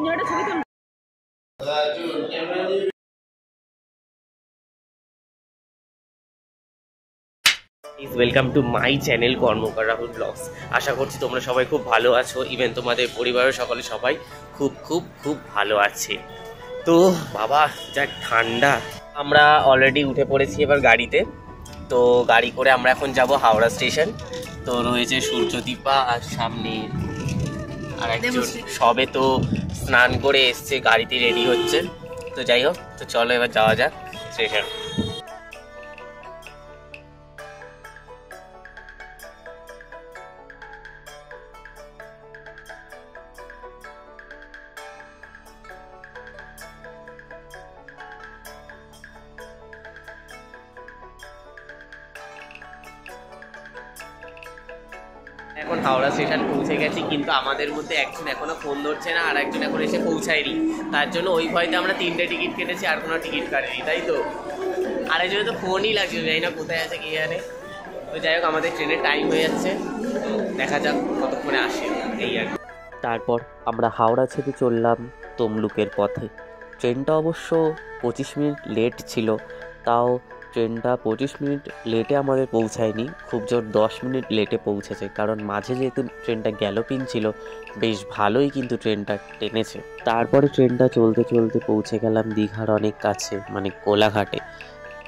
তিনজনটা ছবি তুলবো। Welcome to my channel Karmakar Rahul vlogs. আশা করছি তোমরা সবাই খুব ভালো আছো, ইভেন তোমাদের পরিবারের সকলে সবাই খুব খুব খুব ভালো আছে। তো বাবা যা ঠান্ডা। আমরা অলরেডি উঠে পড়েছি এবার গাড়িতে। তো গাড়ি করে আমরা এখন যাব হাওড়া স্টেশন। তো রয়েছে সূর্যদীপা আর সামনে আর একজন সবে তো স্নান করে এসছে, গাড়িতে রেডি হচ্ছে। তো যাই হোক, তো চলো এবার যাওয়া যাক স্টেশন। এখন হাওড়া স্টেশন পৌঁছে গেছি, কিন্তু আমাদের মধ্যে একজন এখনো ফোন ধরছে না, আর একজন এখন এসে পৌঁছায়নি। তার জন্য ওই ভয়তে আমরা 3টে টিকিট কেটেছি, আর কোনো টিকিট কাটেনি, তাই তো। আরেকজনে তো ফোনই লাগছে, জানি না কোথায় আছে কি জানে। তো যাই হোক, আমাদের ট্রেনের টাইম হয়ে যাচ্ছে, দেখা যাক কতক্ষণে আসে, এই আর। তারপর আমরা হাওড়া ছেড়ে চললাম তমলুকের পথে। ট্রেনটা অবশ্য 25 মিনিট লেট ছিল, তাও ট্রেনটা 25 মিনিট লেটে আমাদের পৌঁছায়নি, খুব জোর 10 মিনিট লেটে পৌঁছেছে। কারণ মাঝে যেহেতু ট্রেনটা গ্যালোপিং ছিল, বেশ ভালোই কিন্তু ট্রেনটা টেনেছে। তারপরে ট্রেনটা চলতে চলতে পৌঁছে গেলাম দীঘার অনেক কাছে, মানে কোলাঘাটে।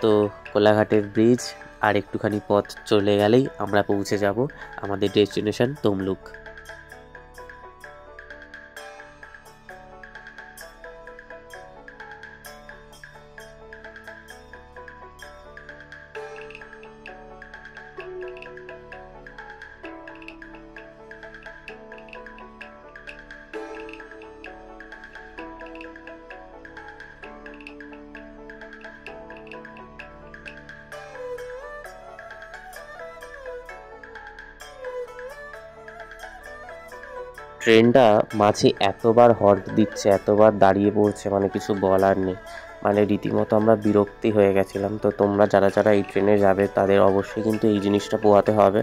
তো কোলাঘাটের ব্রিজ আর একটুখানি পথ চলে গেলেই আমরা পৌঁছে যাব আমাদের ডেস্টিনেশন তমলুক। ট্রেনটা মাঝে এতবার হর্ন দিচ্ছে, এতবার দাঁড়িয়ে পড়ছে, মানে কিছু বলার নেই। মানে রীতিমতো আমরা বিরক্তি হয়ে গেছিলাম। তো তোমরা যারা যারা এই ট্রেনে যাবে তাদের অবশ্যই কিন্তু এই জিনিসটা পোহাতে হবে।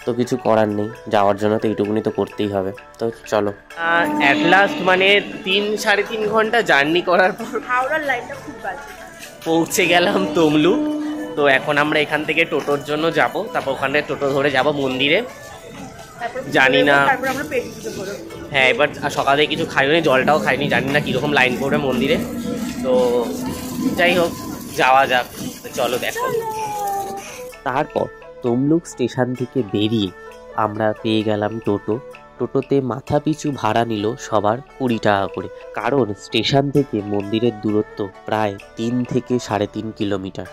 তো কিছু করার নেই, যাওয়ার জন্য তো এইটুকুনি তো করতেই হবে। তো চলো, অ্যাট লাস্ট মানে 3-3.5 ঘন্টা জার্নি করার পর হাওড়ার লাইনটা খুব বাজে, পৌঁছে গেলাম তমলুক। তো এখন আমরা এখান থেকে টোটোর জন্য যাব, তারপর ওখানে টোটো ধরে যাব মন্দিরে। জানি না, হ্যাঁ এবার সকালে কিছু খাইনি, জলটাও খাইনি, জানি না কীরকম লাইন পড়বে মন্দিরে। তো যাই হোক, যাওয়া যাক, চলো দেখো। তারপর তমলুক স্টেশন থেকে বেরিয়ে আমরা পেয়ে গেলাম টোটো। টোটোতে মাথা পিছু ভাড়া নিল সবার 20 টাকা করে, কারণ স্টেশন থেকে মন্দিরের দূরত্ব প্রায় 3 থেকে 3.5 কিলোমিটার।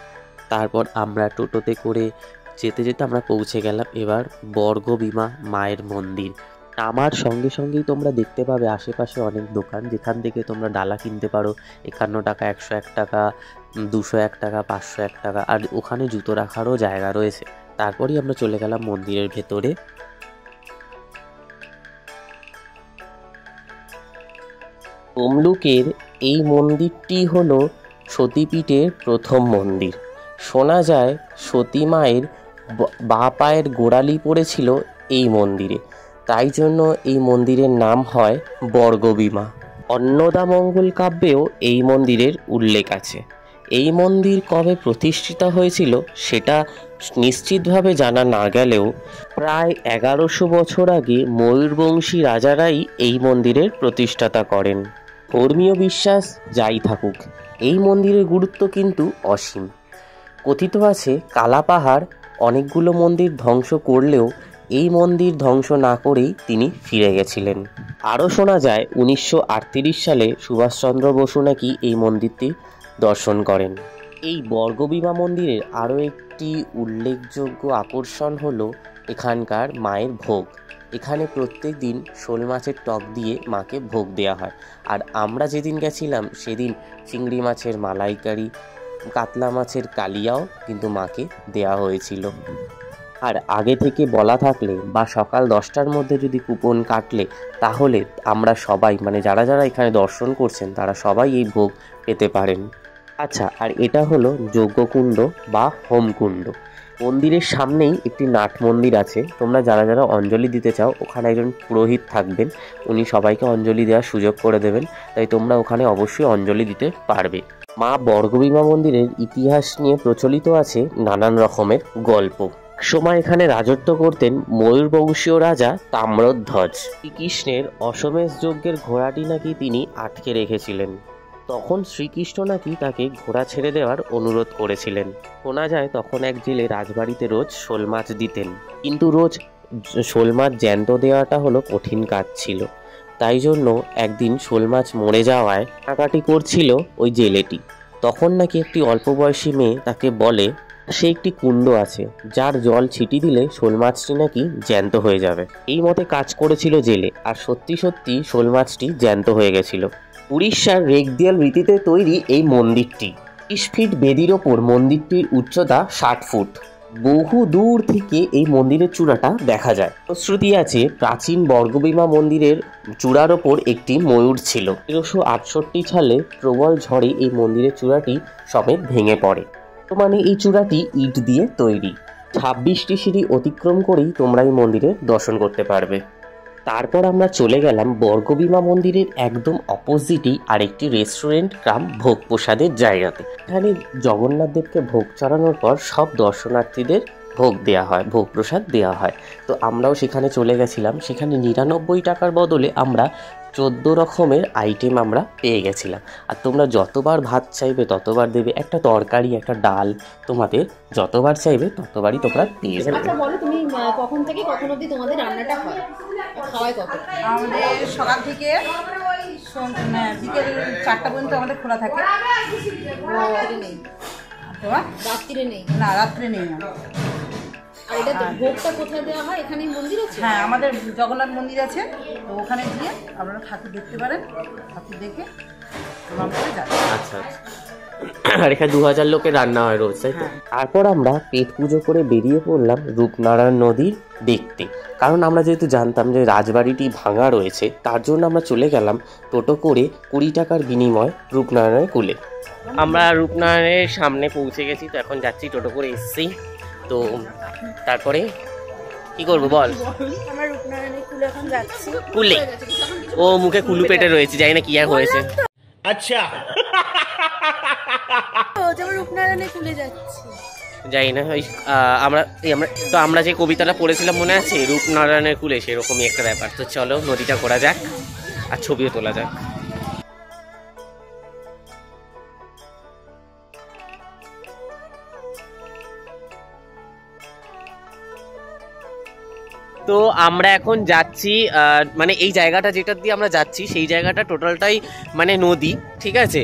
তারপর আমরা টোটোতে করে যেতে যেতে আমরা পৌঁছে গেলাম এবার বর্গবীমা মায়ের মন্দির। আমার সঙ্গে সঙ্গেই তোমরা দেখতে পাবে আশেপাশে অনেক দোকান, যেখান থেকে তোমরা ডালা কিনতে পারো 51 টাকা, 101 টাকা, 201 টাকা, 501 টাকা, আর ওখানে জুতো রাখারও জায়গা রয়েছে। তারপরেই আমরা চলে গেলাম মন্দিরের ভেতরে। তমলুকের এই মন্দিরটি হলো সতীপীঠের প্রথম মন্দির। শোনা যায় সতী মায়ের বাঁ পায়ের গোড়ালি পড়েছিল এই মন্দিরে, তাই জন্য এই মন্দিরের নাম হয় বর্গবীমা। অন্নদামঙ্গল কাব্যেও এই মন্দিরের উল্লেখ আছে। এই মন্দির কবে প্রতিষ্ঠিত হয়েছিল সেটা নিশ্চিতভাবে জানা না গেলেও প্রায় 1100 বছর আগে ময়ূরবংশী রাজারাই এই মন্দিরের প্রতিষ্ঠাতা করেন। ধর্মীয় বিশ্বাস যাই থাকুক, এই মন্দিরের গুরুত্ব কিন্তু অসীম। কথিত আছে কালাপাহাড় অনেকগুলো মন্দির ধ্বংস করলেও এই মন্দির ধ্বংস না করেই তিনি ফিরে গেছিলেন। আরও শোনা যায় 1938 সালে সুভাষচন্দ্র বসু নাকি এই মন্দিরটি দর্শন করেন। এই বর্গবীমা মন্দিরের আরও একটি উল্লেখযোগ্য আকর্ষণ হলো এখানকার মায়ের ভোগ। এখানে প্রত্যেক দিন শোল মাছের টক দিয়ে মাকে ভোগ দেওয়া হয়। আর আমরা যেদিন গেছিলাম সেদিন চিংড়ি মাছের মালাইকারি, কাতলা মাছের কালিয়াও কিন্তু মাকে দেওয়া হয়েছিল। আর আগে থেকে বলা থাকলে বা সকাল 10টার মধ্যে যদি কুপন কাটলে, তাহলে আমরা সবাই, মানে যারা যারা এখানে দর্শন করছেন তারা সবাই এই ভোগ পেতে পারেন। আচ্ছা, আর এটা হলো যজ্ঞকুণ্ড বা হোমকুণ্ড। মন্দিরের সামনেই একটি নাট মন্দির আছে। তোমরা যারা যারা অঞ্জলি দিতে চাও, ওখানে একজন পুরোহিত থাকবেন, উনি সবাইকে অঞ্জলি দেওয়ার সুযোগ করে দেবেন, তাই তোমরা ওখানে অবশ্যই অঞ্জলি দিতে পারবে। মা বর্গভীমা মন্দিরের ইতিহাস নিয়ে প্রচলিত আছে নানান রকমের গল্প। সময় এখানে রাজত্ব করতেন ময়ূরবংশীয় রাজা তাম্রধ্বজ। শ্রীকৃষ্ণের অশ্বমেধ যজ্ঞের ঘোড়াটি নাকি তিনি আটকে রেখেছিলেন। তখন শ্রীকৃষ্ণ নাকি তাকে ঘোড়া ছেড়ে দেওয়ার অনুরোধ করেছিলেন। শোনা যায় তখন এক জেলে রাজবাড়িতে রোজ শোল মাছ দিতেন, কিন্তু রোজ শোল মাছ জ্যান্ত দেওয়াটা হলো কঠিন কাজ ছিল। তাই জন্য একদিন শোল মাছ মরে যাওয়ায় কাটাকাটি করছিল ওই জেলেটি। তখন নাকি একটি অল্প বয়সী মেয়ে তাকে বলে সে একটি কুণ্ড আছে, যার জল ছিটি দিলে শোল মাছটি নাকি জ্যান্ত হয়ে যাবে। এই মতে কাজ করেছিল জেলে, আর সত্যি সত্যি শোল মাছটি জ্যান্ত হয়ে গেছিল। উড়িষ্যার রেগদিয়াল রীতিতে তৈরি এই মন্দিরটি 30 ফিট বেদির ওপর। মন্দিরটির উচ্চতা 60 ফুট। বহু দূর থেকে এই মন্দিরের চূড়াটা দেখা যায়। শ্রুতি আছে প্রাচীন বর্গভীমা মন্দিরের চূড়ার ওপর একটি ময়ূর ছিল। 1368 সালে প্রবল ঝড়ে এই মন্দিরের চূড়াটি সমেত ভেঙে পড়ে। বর্তমানে এই চূড়াটি ইট দিয়ে তৈরি। 26টি সিঁড়ি অতিক্রম করেই তোমরা এই মন্দিরে দর্শন করতে পারবে। তারপর আমরা চলে গেলাম বর্গভীমা মন্দিরের একদম অপোজিটেই আরেকটি রেস্টুরেন্ট কাম ভোগ প্রসাদের জায়গাতে। এখানে জগন্নাথ দেবকে ভোগ চড়ানোর পর সব দর্শনার্থীদের ভোগ দেওয়া হয়, ভোগ প্রসাদ দেওয়া হয়। তো আমরাও সেখানে চলে গেছিলাম। সেখানে 99 টাকার বদলে আমরা 14 রকমের আইটেম আমরা পেয়ে গেছিলাম। আর তোমরা যতবার ভাত চাইবে ততবার দেবে, একটা তরকারি, একটা ডাল, তোমাদের যতবার চাইবে ততবারই তোমরা পেয়ে যাবে। আচ্ছা বলো, তুমি কখন থেকে কখন অবধি তোমাদের রান্নাটা হয়, খাওয়াই কত? আমাদের সকাল থেকে বিকেল 4টা পর্যন্ত আমাদের খোলা থাকে। রাত্রে নেই? রাত্রে নেই না, রাত্রে নেই না। আর এটা ভোগটা কোথায় দেওয়া হয়? এখানেই মন্দির আছে? হ্যাঁ, আমাদের জগন্নাথ মন্দির আছে, তো ওখানে গিয়ে আপনারা ঠাকুর দেখতে পারেন। ঠাকুর দেখে আচ্ছা। আর এখানে 2000 লোকের রান্না হয় রোজ, তাই তো? তারপর আমরা পেট পুজো করে বেরিয়ে পড়লাম রূপনারায়ণ নদীর দেখতে। কারণ আমরা যেহেতু জানতাম যে রাজবাড়িটি ভাঙা রয়েছে, তার জন্য আমরা চলে গেলাম টোটো করে 20 টাকার বিনিময় রূপনারায়ণের কূলে। আমরা রূপনারায়ণের সামনে পৌঁছে গেছি, তো এখন যাচ্ছি, টোটো করে এসেছি। তো তারপরে কি করবো বল? আমরা রূপনারায়ণের কূলে এখন যাচ্ছি। কূলে? ও মুখে কুলু পেটে রয়েছে, জানি না কি আর হয়েছে। আচ্ছা, রূপনারায়ণের কূলে যাচ্ছি, যাই না। ওই আমরা যে কবিতাটা পড়েছিলাম মনে আছে, রূপনারায়ণের কূলে, সেরকমই একটা ব্যাপার। তো চলো নদীটা ঘোরা যাক আর ছবিও তোলা যাক। তো আমরা এখন যাচ্ছি, মানে এই জায়গাটা যেটা দিয়ে আমরা যাচ্ছি সেই জায়গাটা টোটালটাই মানে নদী, ঠিক আছে।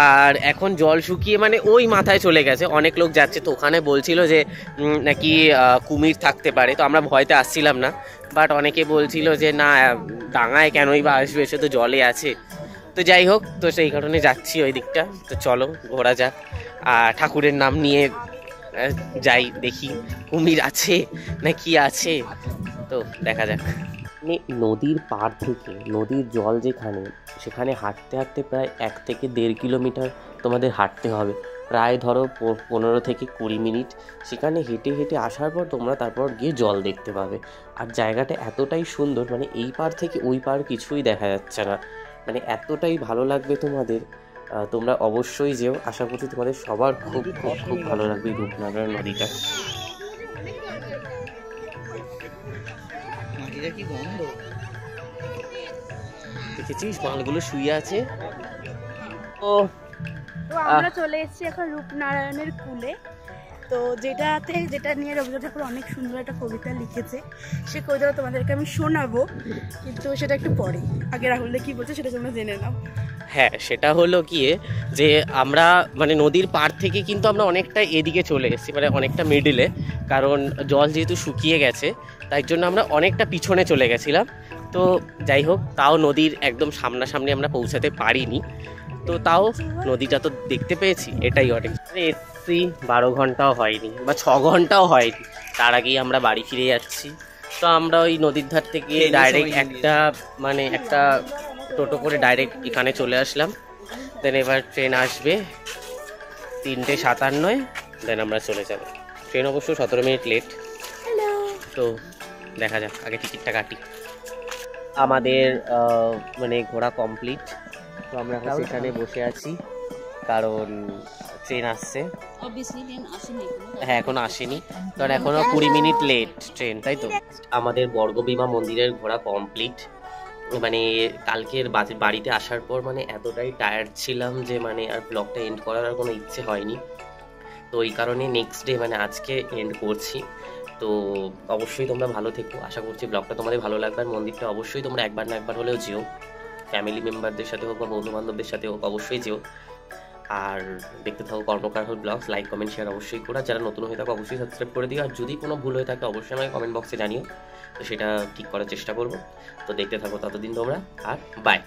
আর এখন জল শুকিয়ে মানে ওই মাথায় চলে গেছে, অনেক লোক যাচ্ছে। তো ওখানে বলছিল যে নাকি কুমির থাকতে পারে, তো আমরা ভয়তে আসছিলাম না। বাট অনেকে বলছিল যে না, ডাঙায় কেনই বা আসবে, সে তো জলে আছে। তো যাই হোক, তো সেই কারণে যাচ্ছি ওই দিকটা। তো চলো ঘোরা যাক, আর ঠাকুরের নাম নিয়ে যাই, দেখি কুমির আছে না কি আছে, তো দেখা যাক। নদীর পাড় থেকে নদীর জল যেখানে, সেখানে হাঁটতে হাঁটতে প্রায় 1 থেকে 1.5 কিলোমিটার তোমাদের হাঁটতে হবে। প্রায় ধরো 15 থেকে 20 মিনিট সেখানে হেঁটে হেঁটে আসার পর তোমরা তারপর গিয়ে জল দেখতে পাবে। আর জায়গাটা এতটাই সুন্দর, মানে এই পার থেকে ওই পার কিছুই দেখা যাচ্ছে না, মানে এতটাই ভালো লাগবে তোমাদের। তোমরা অবশ্যই যেও, আশা করছি তোমাদের সবার খুব খুব খুব ভালো লাগবে রূপনারায়ণ নদীটা। কি গন্ধ দেখেছিস, মালগুলো শুয়ে আছে। তো আমরা চলে এসেছি এখন রূপনারায়ণের কূলে। তো যেটা নিয়ে রবীন্দ্রনাথ ঠাকুর অনেক সুন্দর একটা কবিতা লিখেছে, সেই কবিতাটা তোমাদেরকে আমি শোনাবো, কিন্তু সেটা একটু পরে। আগে রাহুল কি বলছে সেটা তোমরা জেনে নাও। হ্যাঁ, সেটা হলো গিয়ে যে আমরা মানে নদীর পাড় থেকে কিন্তু আমরা অনেকটা এদিকে চলে এসেছি, মানে অনেকটা মিডিলে, কারণ জল যেহেতু শুকিয়ে গেছে তাই জন্য আমরা অনেকটা পিছনে চলে গেছিলাম। তো যাই হোক, তাও নদীর একদম সামনাসামনি আমরা পৌঁছাতে পারিনি, তো তাও নদীটা তো দেখতে পেয়েছি, এটাই অনেক। এসছি 12 ঘন্টাও হয়নি বা 6 ঘন্টাও হয়নি, তার আগেই আমরা বাড়ি ফিরে যাচ্ছি। তো আমরা ওই নদীর ধার থেকে ডাইরেক্ট একটা টোটো করে ডাইরেক্ট এখানে চলে আসলাম। দেন এবার ট্রেন আসবে 3:57, দেন আমরা চলে যাব। ট্রেন অবশ্য 17 মিনিট লেট। হ্যালো। তো দেখা যাক, আগে টিকিটটা কাটি। আমাদের মানে ঘোরা কমপ্লিট। তো আমরা এখন সেখানে বসে আছি কারণ ট্রেন আসছে। অবভিয়াসলি ট্রেন আসেনি এখনো। হ্যাঁ এখনো আসেনি, কারণ এখনো 20 মিনিট লেট ট্রেন, তাই তো। আমাদের বর্গভীমা মন্দিরের ঘোরা কমপ্লিট। মানে কালকের বাড়িতে আসার পর মানে এতটাই টায়ার্ড ছিলাম যে মানে আর ব্লগটা এন্ড করার আর কোনো ইচ্ছে হয়নি। তো এই কারণে নেক্সট ডে মানে আজকে এন্ড করছি। তো অবশ্যই তোমরা ভালো থেকো, আশা করছি ব্লগটা তোমাদের ভালো লাগবে। আর মন্দিরটা অবশ্যই তোমরা একবার না একবার হলেও যেও, ফ্যামিলি মেম্বারদের সাথে হোক বা বন্ধু বান্ধবদের সাথে হোক, অবশ্যই যেও। আর দেখতে থাকো কর্মকার হল ব্লগস। লাইক কমেন্ট শেয়ার অবশ্যই করো। যারা নতুন হয়ে থাকো অবশ্যই সাবস্ক্রাইব করে দিও। আর যদি কোনো ভুল হয়ে থাকে অবশ্যই আমাকে কমেন্ট বক্সে জানিও, তো সেটা ঠিক করার চেষ্টা করবো। তো দেখতে থাকো ততদিন তোমরা, আর বাই।